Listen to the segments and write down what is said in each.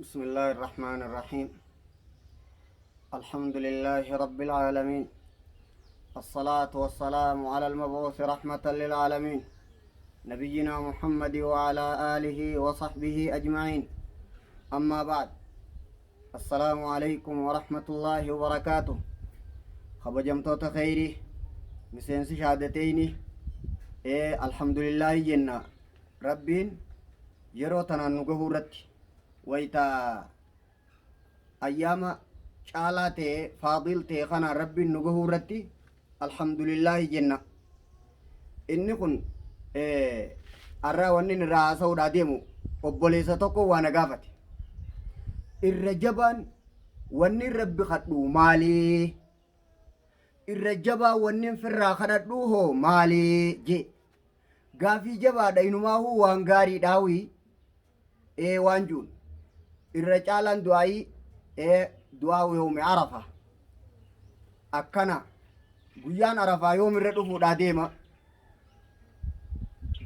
بسم الله الرحمن الرحيم. الحمد لله رب العالمين، الصلاة والسلام على المبعوث رحمة للعالمين نبينا محمد وعلى آله وصحبه أجمعين. أما بعد، السلام عليكم ورحمة الله وبركاته. خبجمتوت خيري مسين شهادتيني الحمد لله جنة ربين يروتنا نقهورت ويتا أيام شالاتي فاضلتي خنا ربي نقهورتي الحمد لله جنة إني كن أرى ونين راسو داديمو وبوليسا توكو وانا قافت الرجبان ونين ربي خدو مالي الرجبا ونين فرا خدو هو مالي جي قافي جبا دينما هو وانغاري داوي وانجون الرجالان دعائي دعاء يوم عرفة أكنا guyaan arafaa yoom irra dhufuudha deema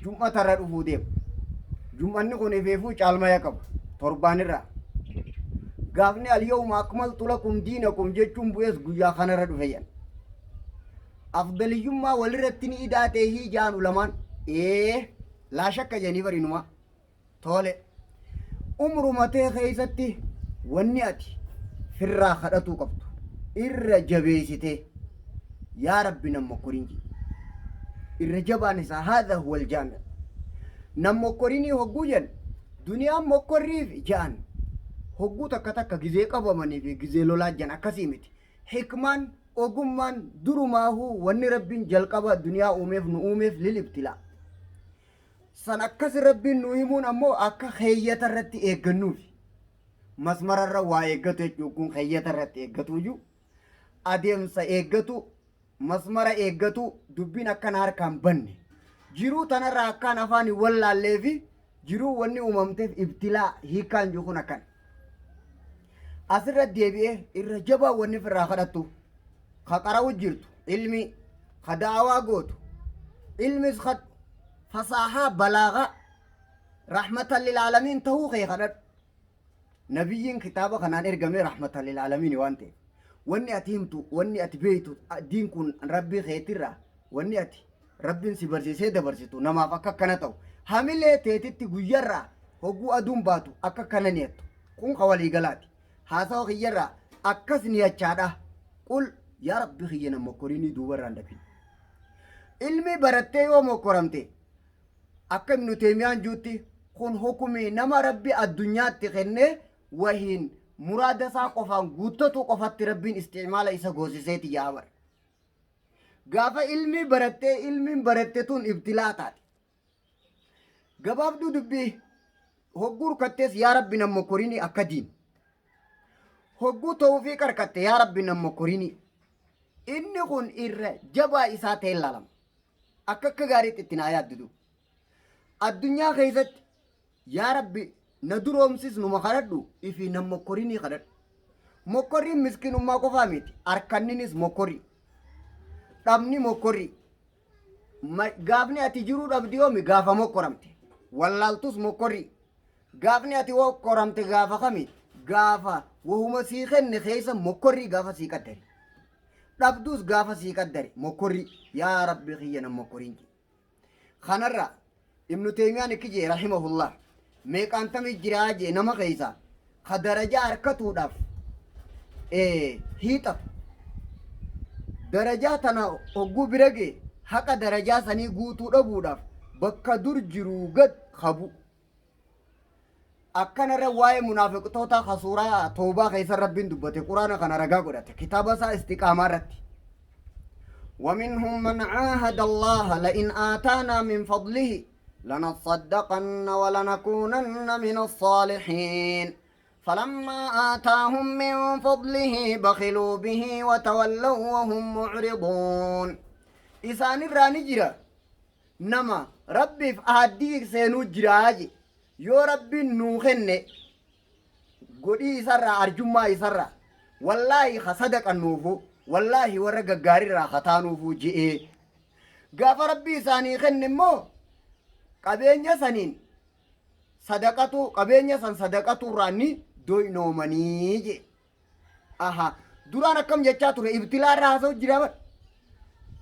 jum'ata irra dhufuu deema jum'anni kun ifeefuu caalmaya qabu torbaan irraa gaafni alyawma akmaltu lakum diinakum jechuun bu'ees guyyaa kana irra dhufe yan afdaliyyummaa walirratti ni idaatee hiijaan ulamaan laa shakka janii barinuma tole umrumatee keeysatti wanni ati firraa kadhatuu qabdu irra jabeessitee يا ربي نمو كورينجي الرجبان هذا هو الجامع نمو كوريني هقوجن دنيا مكوريف جان هقو تكا تكا جزي قبماني في جزي لولا جان أكاسيمتي حكمان وقمان درو ما هو واني ربين جل قبا دنيا أوميف نؤوميف للابتلاء سنكس ربين نوهمون أمو أكا خيّة الرتي إيقنوف مسمر الروا إيقتو يكون خيّة الرتي إيقتو جو أديم سا إيقتو masmara eeggatu dubbiin akkan harkaan banne jiruu tanarraa akkaan afaan wallaallee fi jiruu wanni uumamteef ibtilaa hiikaan jiru kun akkan asirra deebi'ee irra jabaa wanni firraa kadhattu ka qara'u jirtu ilmi ka daawaa gootu ilmis ka fasaahaa balaagaa rahmatan lilaalamiin tahuu kee kadhadhu nabiyyiin kitaaba kanaan ergamee rahmatan lilaalamiin waan ta'eef wanni ati himtu wanni ati beeytu diin kun rabbii keetirra wanni ati rabbiin si barsiisee dabarsitu namaaf akka kana ta'u hamilee teetitti guyyarraa hogguu aduun baatu akka kana niyattu kun ka walii galaati haasawa kiyyarraa akkas niyachaadha qul yaa rabbi kiyyana mokkorinii duubarraan dafin ilmi barattee yoo mokkoramte akka ibnu teemiyaan juutti kun hukumii nama rabbi addunyaatti kennee wahiin muraada isaa qofaan guuttatu qofatti rabbiin isticmaala isa goosiseeti yaabar gaafa ilmiin baratte tun ibtilaa taate gabaabduu dubbii hogguu rukattees yaa rabbi nan mokkorinii akka diin hogguu ta'uufii qarqatte yaa rabbi nan mokkorinii inni kun irra jabaa isaa ta'e laalama akka gaariitti itti naa yaaddudu addunyaa keessatti yaa rabbi na duroomsis numa kadhadhu ifi nam mokkorinii kadhadhu mokkorriin miskinummaa qofaa miti harkanninis mokkorri dhabni mokkorri gaafni ati jiruu dhabdi yoomi gaafa mokkoramte wallaaltus mokkorri gaafni ati mokkoramte gaafa kami gaafa wahuma sii kenne keessa mokkorri gaafa sii qaddare dhabdus gaafa sii qaddare mokkorri yaa rabbi kiyya nam mokkoriin kanarra ibnu teemiyaan ikkijee rahimahullah meeqaantami jiraa jee nama keeysa ka darajaa harkatuudhaaf hiixatu darajaa tana hogguu bira gee haqa darajaa sanii guutuu dhabuudhaaf bakka dur jiruu gad qabu akkanarra waa'ee munaafiqtoota ka suuraa toobaa keeysa rabbiin dubbate quraana kana ragaa godhate kitaaba isaa istiqaamaa irratti ومنهم من عاهد الله لئن آتانا من فضله لنصدقن ولنكونن من الصالحين فلما آتاهم من فضله بخلوا به وتولوا وهم معرضون إسان الراني جرا نما ربي في أهديك سينو جراج يو ربي نوخن قدي سرع أرجما يسرع والله خصدق النوفو والله ورق قاري راختانوفو جئي قاف ربي ساني خن مو qabeenya saniin sadaqatu qabeenya san sadaqatu raanni doynoomanii je aha duraan akkam jechaa ture ibtilaa irraa haasa'u jira bar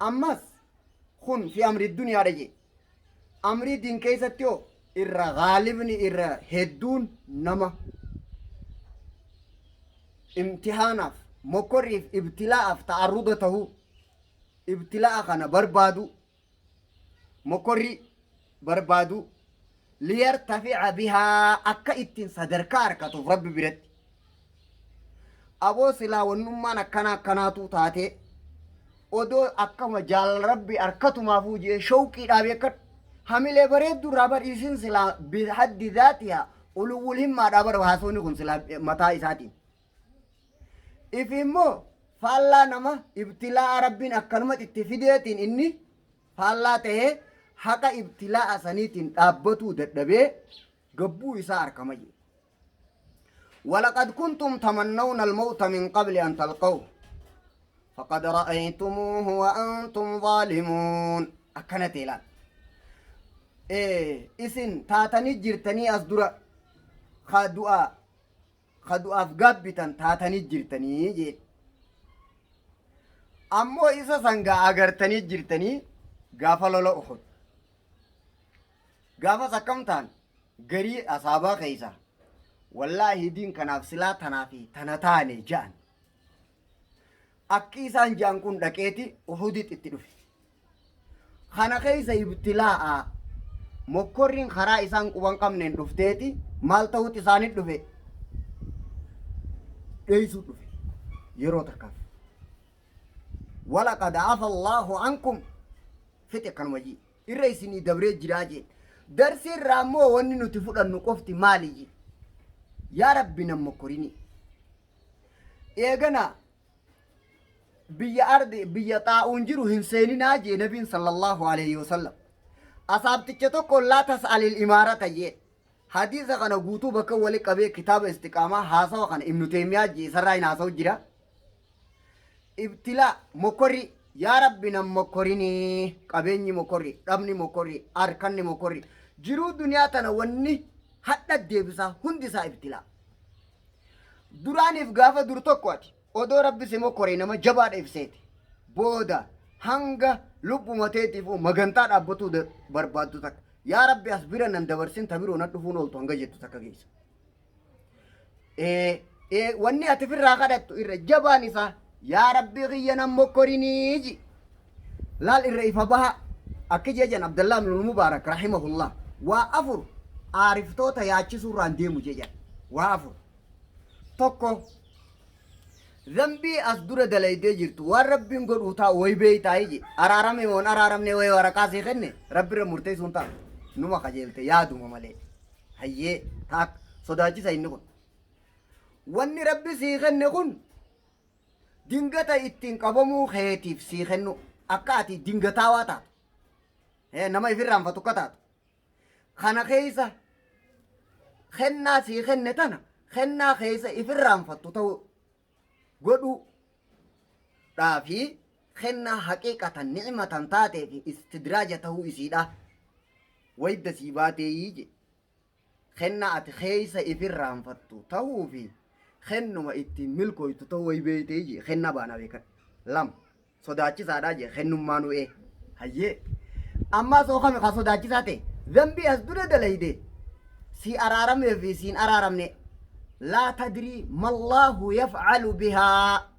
ammas kun fi amri duniyaadha je amrii diin keessatti yoo irra gaalibni irra hedduun nama imtihaanaaf mokorriif ibtilaa'aaf ta'arruda tahuu ibtilaa'a kana barbaadu mokorri barbaadu liyartafica bihaa akka ittiin sadarkaa harkatuuf rabbi biratti aboo silaa wannummaan akkanaatu taate odoo akkama jaalala rabbi harkatumaafuu jee shawqiidhaa beekan hamilee bareedduu irraa bar isin silaa bihaddi zaatihaa uluwwul himmaadhaa bar haasoonni kun silaa mataa isaatiin ifi immoo faallaa nama ibtilaa'a rabbiin akkanumatti itti fideetiin inni faallaa tahee haqa ibtilaa'a saniitiin dhaabbatuu dadhabee gabbuu isaa harkama jee ولقد كنتم تمنون الموت من قبل أن تلقوه فقد رأيتموه وأنتم ظالمون أكنت إلان إسن تاتني جرتني أصدر خدوا أفقابتا تاتني جرتني جيت أمو إسا سنغا أغرتني جرتني غافل الله أخد غافل سكمتان غري أصابا خيسا والله دين كناف سلا تنافي تنتاني جان أكي إسان جان كون دكيتي أحودت اتدفي خانا خيسا ابتلاء مكورين خرا إسان قوان قمنين دفتيتي مال تهوت إساني دفي إيسو دفي يرو تكاف ولقد عفى الله عنكم فتكن وجي إرئيسيني دبري جراجي درسي رامو وني نتفوت النقفتي مالي يا ربي نمكرني إيجانا بيا أرض بيا طاعون جرو هنسيني ناجي نبي صلى الله عليه وسلم أصابتك تقول لا تسأل الإمارة جي حديث كان قوتو بك ولي كبير كتاب استقامة هاسا وكان ابن تيمية جي سراي ناسو جرا ابتلاء مكري يا ربي نمكرني قبيني مكري ربني مكري أركني مكري جرو دنيا تنوني حتى ديبسا هندسا ابتلاء دورانيف غافا دور توكواتي odoo rabbi simoo koree nama jabaadha ibseeti booda hanga lubbu mateetiif magantaa dhaabbatuu barbaaddu takka yaa rabbi as bira nan dabarsin ta biroo na dhufuun ooltu hanga jettu takka geessa wanni ati firraa kadhattu irra jabaan isaa yaa rabbi kiyya nan mokkoriniiji laal irra ifa baha akki jejan abdallah ibn mubaarak rahimahullah waa afur aariftoota yaachisuurraan deemu jejan waa afur tokko ذنبي أصدر دلائي جرتو والرب ينقل وتا ويبي تايجي أرارمي وان أرارمني وي ورقاسي خني رب رمورتي سنتا نما خجلتي يادو ممالي هيه تاك صداجي ساينكون واني ربي سيخن نكون دينغتا اتين قبمو خيتيف سيخنو أكاتي دينغتا واتا هيه نما يفرام فتوكتا خانا خيسا خنا سيخن نتانا خنا خيسا يفرام فتوتو godhu dhaafi kennaa haqiiqatan ni'matan taatee fi istidraaja tahuu isiidha wayda sii baatee je kennaa ati keeysa ifirraanfattu tahuu fi kennuma ittiin milkooytu tahuu way beeytee je kennaa baana beekan lam sodaachisaadha je kennummaanu hayyee ammaa soo kami ka sodaachisaa ta'e zambii as dura dalayde si araaramee fi siin araaramne لا تدري ما الله يفعل بها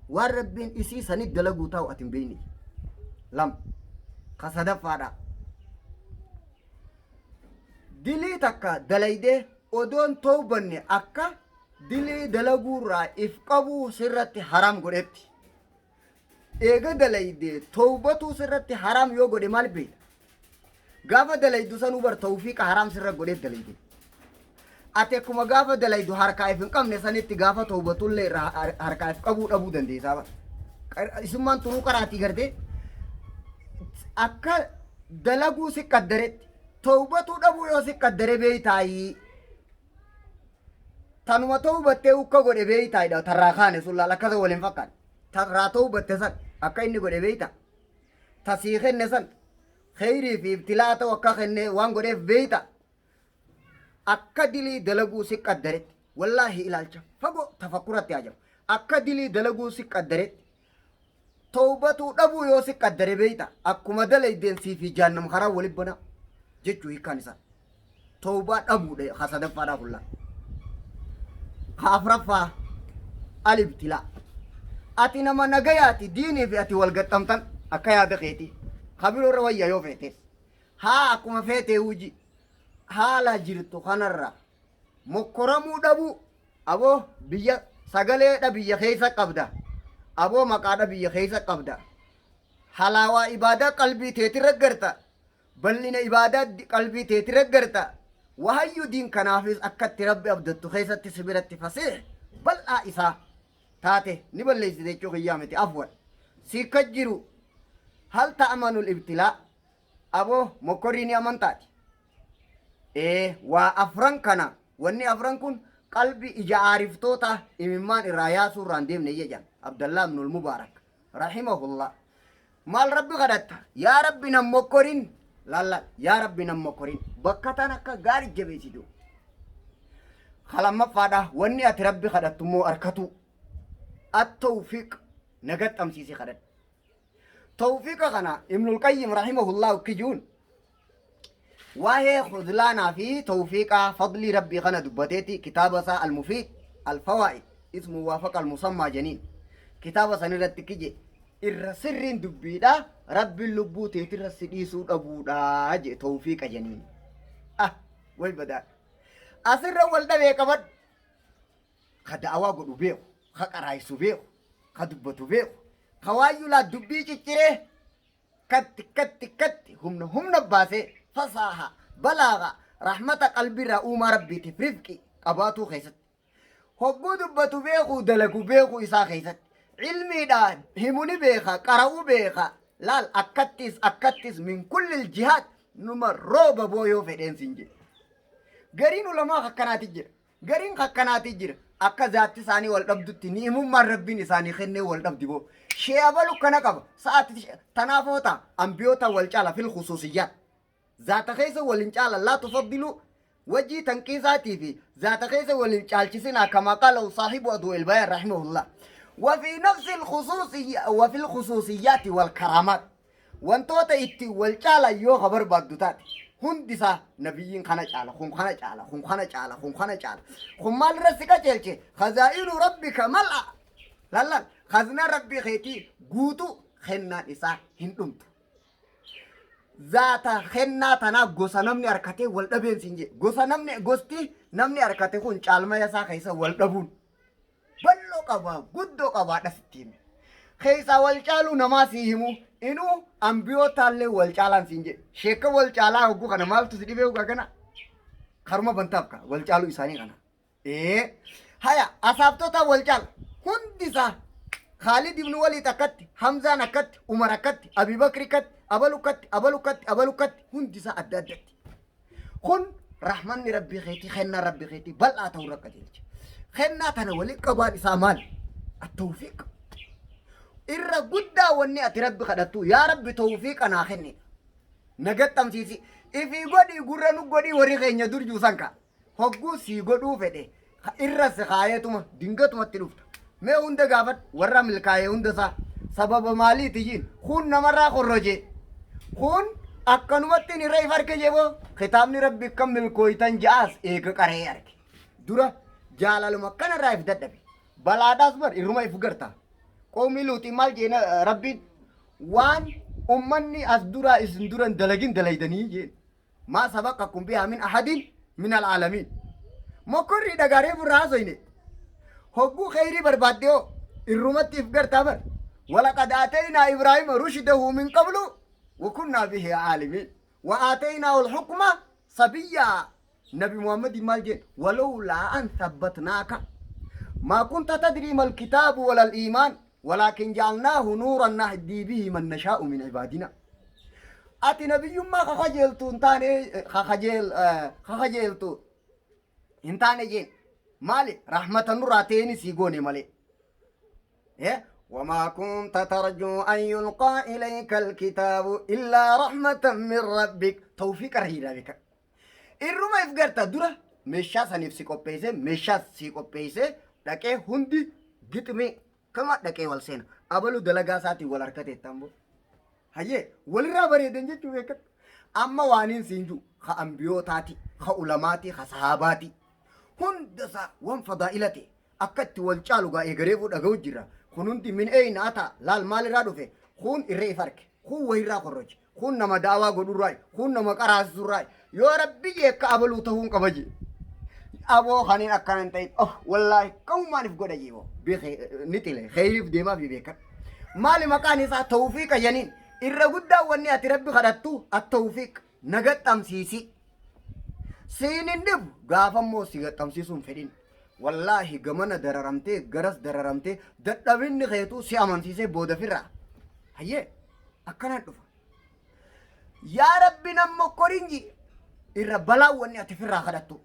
والرب إسيسا ندلقو تاو أتم بيني لم قصد فادا دلي تكا دليده ودون توبني أكا دلي دلقو را إفقبو سرت حرام قرأت إيغا دليده توبتو سرت حرام يو قرأ مال بيت غافة دليدو سنوبر توفيق حرام سرت قرأت دليده ate kuma gaafa dalaydu harkaaf hin qabne sanitti gaafa tawbatullee harkaaf qabuu dhabuu dandeessaa ba isummaan turuu qaraatii garte akka dalaguu si qaddaretti tawbatuu dhabuu yoo si qaddare beeytaayi tanuma tawbattee ukka godhe beeytaayidha tarraa kaane sun laal akkasa waliin fakkaan tarraa tawbatte san akka inni godhe beeyta tasii kenne san kheyrii fi ibtilaa ta'u akka kenne waan godheef beeyta akka dilii dalaguu si qaddaretti والله إلى الجف فقو تفكرت يا جم أكدلي دلقو سك الدرت توبة أبو يوسك الدري بيتا أكو مدل يدين سي في جهنم خرا ولبنا جتو هي كانسا توبة أبو دي خاصة فادا كلها خافرفا الابتلاء أتي نما نجياتي ديني في أتي والقتمتن أكيا دقيتي خبيرو رويا يو فيتيس ها أكو ما فيتي وجي ها لا جرتو خنرا مكرمو دبو أبو بيا سغلي دبي خيسا قبدا أبو مقادة بيا خيسا قبدا حلاوة إبادة قلبي تترقرتا بلنا إبادة قلبي تترقرتا وهيو دين كنافيس أكت ربي أبدتو خيسا تسبيرت فسيح بل آئسا تاتي نبال ليس ديكو قيامتي أفول سيكجرو هل تأمن الابتلاء أبو مكوريني أمان تاتي إيه وأفران كنا واني أفران كن قلبي إجا عارفتوتا إممان إرايا سوران ديم نيجان عبد الله بن المبارك رحمه الله مال ربي غدتا يا ربي نمكورين لا يا ربي نمكورين بكتانا كغاري جبيسيدو خلما فادا واني أتربي غدتمو أركتو التوفيق نجت أمسيسي خدت توفيق خنا ابن القيم رحمه الله كجون وهي خذلانا في توفيق فضل ربي خنا دبتيتي كتابة المفيد الفوائد اسمه وافق المسمى جنين كتابة سنرد كجي الرسر دبيدا ربي اللبو تيتي الرسدي سود أبودا جي توفيق جنين والبدا أسر والدا بيكبت خد أواغو بيو خقرايسو بيو خدبتو بيو خوايو لا دبي چچره كت هم نباسه فصاحة بلاغة رحمة قلبي رأوما ربي تفرفكي قباتو خيست هبو دبتو بيخو دلقو بيخو إسا خيست علمي دان هموني بيخا قرأو بيخا لال أكتس من كل الجهات نمر روبا بويو فدين سنجي قرين لما خكناتي جر قرين خكناتي جر akka zaatti isaanii wal dhabdutti ni himummaan rabbiin isaanii kennee wal dhabdi boo shee abalu kana qaba sa'aati tanaafoota ambiyoota wal caala fil khususiyyaat zaata keessa waliin caala laa tufaddilu wajii tanqiisaatii fi zaata keessa waliin caalchisinaa kama qaala saahibu aduu ilbayan rahimahullah وفي نفس الخصوصية وفي الخصوصيات والكرامات وانتوتا اتي والجالة يو خبر بادوتات هندسا نبيين خنا جالة خم خنا جالة خم مال رسكا جلچه خزائن ربك ملأ لا خزنا ربي خيتي قوتو خنا إسا هندمت ذاتا خنا تنا غوسا نمني أركاتي والدبين سنجي غوسا نمني غوستي نمني أركاتي خون چالما يسا خيسا والدبون بلو قبا قدو قبا دستين خيسا والچالو نماسي همو إنو أمبيو تالي والچالان سنجي شيكا والچالا هكو خنا مال تسدي بيو كنا خرما بنتابكا والچالو إساني كنا إيه هيا أصابتو تا والچال هندسا خالد بن وليد كت حمزة نكت عمر كت أبي بكر كت أبلو كت هندسا أدادت خن رحمن ربي خيتي خنا ربي خيتي بل أتورك جلج خنا تنولي قبال إسامان التوفيق إرى قدا واني أتربي خدتو يا ربي توفيق أنا خني نجت تمسيسي إفي قدي قرنو قدي وريخي ندور جوسانكا هقو سي قدو فده إرى سخايتما دينغتما تلوفت ما هند قافت ورا ملكاية هندسا سبب مالي تجين خون نمرا خرجي خون أكنومتي نرأي فرق جيبو ختامني ربي كم ملكويتان جاس إيك كاري يارك دورا جالال مكان رايف ددبي بلاداس بر إرما إفقرتا قومي لوتي مال جينا ربي وان أمني أصدورا إسندورا دلقين دلائدني جين ما سبقكم بها من أحد من العالمين مكوري دقاري فرازويني هقو خيري برباديو الرمت إفقر تابر ولقد آتينا إبراهيم رشده من قبل وكنا به عالمين وآتيناه الحكم صبيا نبي محمد مالجين ولولا أن ثبتناك ما كنت تدري ما الكتاب ولا الإيمان ولكن جعلناه نورا نهدي به من نشاء من عبادنا أتي نبي ما خجلتو انتاني خجلتو انتاني جين مالي رحمة النوراتين سيقوني مالي إيه وما كنت ترجو أن يلقى إليك الكتاب إلا رحمة من ربك توفيق رهيلا بك الرما يفقرت درة meeshaa saniif si qopheesse meeshaa si qopheesse dhaqee hundi gixmee kama dhaqee wal seena abalu dalagaa isaatiin wal harkate tambo hayyee walirraa bareedan jechuu beekat amma waaniin siinju ka ambiyootaati ka ulamaati ka sahaabaati hundasaa wan fadaa'ilate akkatti wal caalu gaa eegaree fuudhaga'u jira kun hundi min eeyna ata laal maalirraa dhufe kun irree ifarke kun wayirraa korroche kun nama daawaa godhurraay kun nama qaraasisurraay yoo rabbi jeekka abaluu ta'uun qaba jee aboo kaniin akkanan ta'in wallaahi qabumaaniif godha jeebo ni xile kheyriif deemaaf beekan maali maqaan isaa tawfiiqa janiin irra guddaa wanni ati rabbi kadhattu at-tawfiiq nagaxxamsiisi siinin dhibu gaafammoo si gaxxamsiisuun fedhin wallaahi gamana dararamtee garas dararamtee dadhabinni keetuu si amansiisee booda firraa hayyee akkanaan dhufa yaa rabbi nam mokkorinji irra balaa wanni ati firraa kadhattu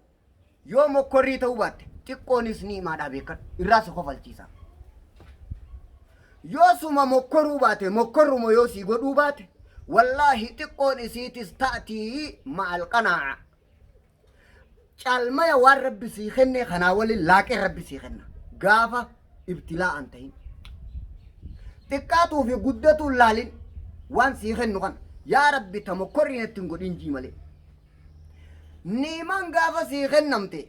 yoo mokkorrii ta'uu baatte xiqqoonis ni himaadhaa beekan irraa si kofalchiisa yoo suma mokkoruu baate mokkorruma yoo si godhuu baate wallaahi xiqqoon isiitis ta'atii ma'al qanaa'a caalmaya waan rabbi sii kenne kanaa waliin laaqee rabbi sii kenna gaafa ibtilaa'an ta'in xiqqaatuu fi guddatuun laalin waan sii kennu kan yaa rabbi ta mokkorriin ittiin godhin jii malee niiman gaafa sii kennamte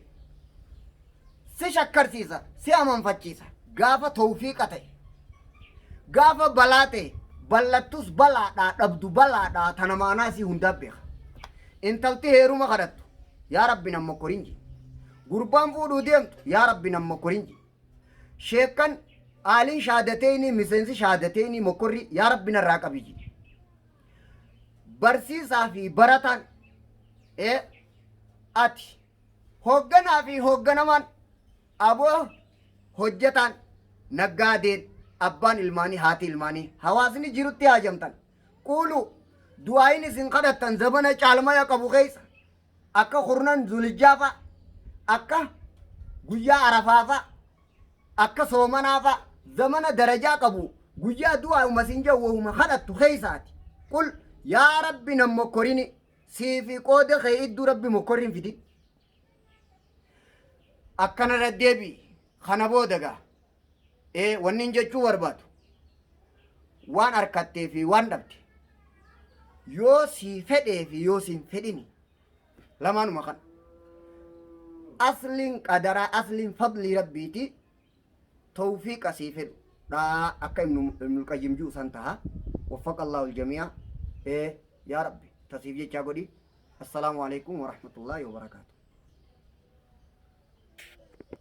si shakkarsiisa si amanfachiisa gaafa tawfiiqa ta'e gaafa balaa ta'e ballattus balaadhaa dhabdu balaadhaa tana maanaa sii hundaa beeka intalti heeruma kadhattu yaa rabbi nam mokkorinji gurbaan fuudhuu deemtu yaa rabbi nam mokkorinji sheekkan aaliin shaadateeni miseensi shaadateeni mokkorri yaa rabbi narraa qabiji barsiisaa fi barataan ati hoogganaa fi hoogganamaan aboo hojjetaan naggaadeen abbaan ilmaanii haati ilmaanii hawaasni jirutti haajamtan quulu du'aayin isin kadhattan zabana caalmaya qabu keessa akka kurnan zulijjaafa akka guyyaa arafaafa akka soomanaafa zamana darajaa qabu guyyaa du'aa umasin jawwahuma kadhattu keessaati qul yaa rabbi nam mokkorini siifi qooda kee idduu rabbi mokkorrin fidi akkana raddeebi kana boodagaa wannin jechuu barbaadu waan harkattee fi waan dhabde yoo sii fedhee fi yoo siin fedhini lamaanuma kan asliin qadaraa asliin fadlii rabbiiti tawfiiqa sii fedhu dhaa akka ibnul qayyim ji'u san taha waffaqa allahu aljamii'a yaa rabbi tasiif jechaa godhi assalaamu alaikum warahmatullaahi wabarakaatu